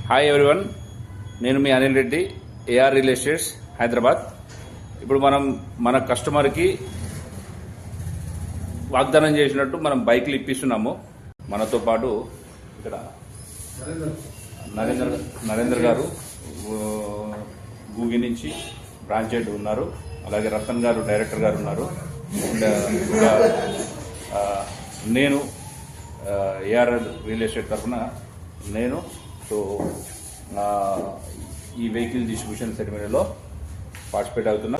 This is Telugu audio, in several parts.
హాయ్ ఎవ్రీవన్, నేను మీ Anil Reddy, AR real estates Hyderabad. ఇప్పుడు మనం మన కస్టమర్కి వాగ్దానం చేసినట్టు మనం బైక్లు ఇప్పిస్తున్నాము. మనతో పాటు ఇక్కడ నరేంద్ర గారు గూగి నుంచి బ్రాంచ్ హెడ్ ఉన్నారు. అలాగే రతన్ గారు డైరెక్టర్ గారు ఉన్నారు. ఇంకా నేను ఏఆర్ రియల్ ఎస్టేట్ తరఫున నేను ఈ వెహికల్ డిస్ట్రిబ్యూషన్ సెరమనీలో పార్టిసిపేట్ అవుతున్నా.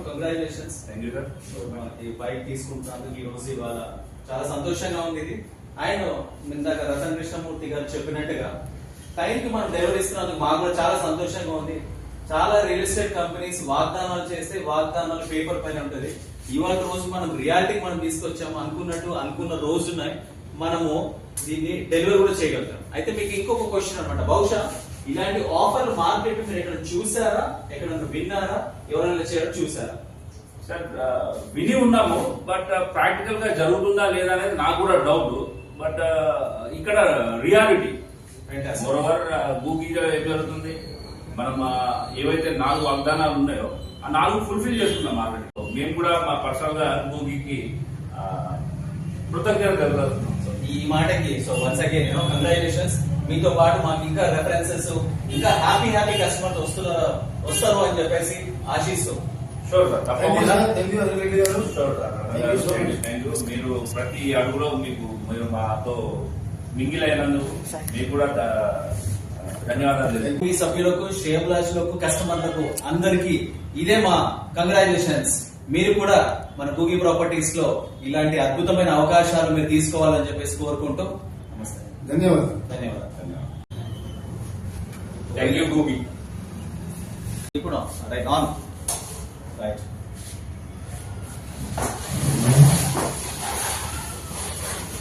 కంగ్రాచులేషన్స్. Thank you sir. ఈ బైక్ తీసుకుంటున్నందుకు ఈ రోజు ఇవాళ చాలా సంతోషంగా ఉంది. ఇది ఆయన ఇందాక రతన్ కృష్ణమూర్తి గారు చెప్పినట్టుగా టైంకి మనం డెలివరీ ఇస్తున్నందుకు మాకు కూడా చాలా సంతోషంగా ఉంది. చాలా రియల్ ఎస్టేట్ కంపెనీస్ వాగ్దానాలు చేస్తే వాగ్దానాలు పేపర్ పైన ఉంటుంది. ఇవాళ రోజు మనం రియాలిటీకి మనం తీసుకొచ్చాము. అనుకున్న రోజున్నాయి, మనము దీన్ని డెలివరీ కూడా చేయగలుగుతాం. అయితే మీకు ఇంకొక క్వశ్చన్ అనమాట, బహుశా ఇలాంటి ఆఫర్ మార్కెట్ మీరు ఎక్కడ చూసారా, ఎక్కడన్నా విన్నారా, ఎవరైనా చేయడం చూసారా? సార్ విని ఉన్నాము, బట్ ప్రాక్టికల్ గా జరుగుతుందా లేదా అనేది నాకు కూడా డౌట్. బట్ ఇక్కడ రియాలిటీ మోరోవర్ గూగీగా ఏం జరుగుతుంది, మనం ఏవైతే 4 వాగ్దానాలు ఉన్నాయో ఆ 4 ఫుల్ఫిల్ చేస్తున్నాం ఆల్రెడీ. మేము కూడా మా పర్సనల్ గా గూగీకి కృతజ్ఞతలు ఈ మాటకి. So once again congratulations. మీతో పాటు మాకు ఇంకా రెఫరెన్సెస్, ఇంకా హ్యాపీ కస్టమర్స్ వస్తారు అని చెప్పేసి ఆశిస్తూ. షూర్ సార్, తప్పకుండా. మీరు ప్రతి అడుగులో మీరు మాతో మింగిల్ అయినందుకు మీకు కూడా ధన్యవాదాలు. మీ సభ్యులకు, శ్రేయభిలాషులకు, కస్టమర్లకు అందరికీ ఇదే మా కంగ్రాచులేషన్స్. మీరు కూడా మన గూగి ప్రాపర్టీస్ లో ఇలాంటి అద్భుతమైన అవకాశాలు మీరు తీసుకోవాలని చెప్పేసి కోరుకుంటూ నమస్తే. ధన్యవాదాలు. Thank you Googi. ఇప్పుడు రైట్ ఆన్ రైట్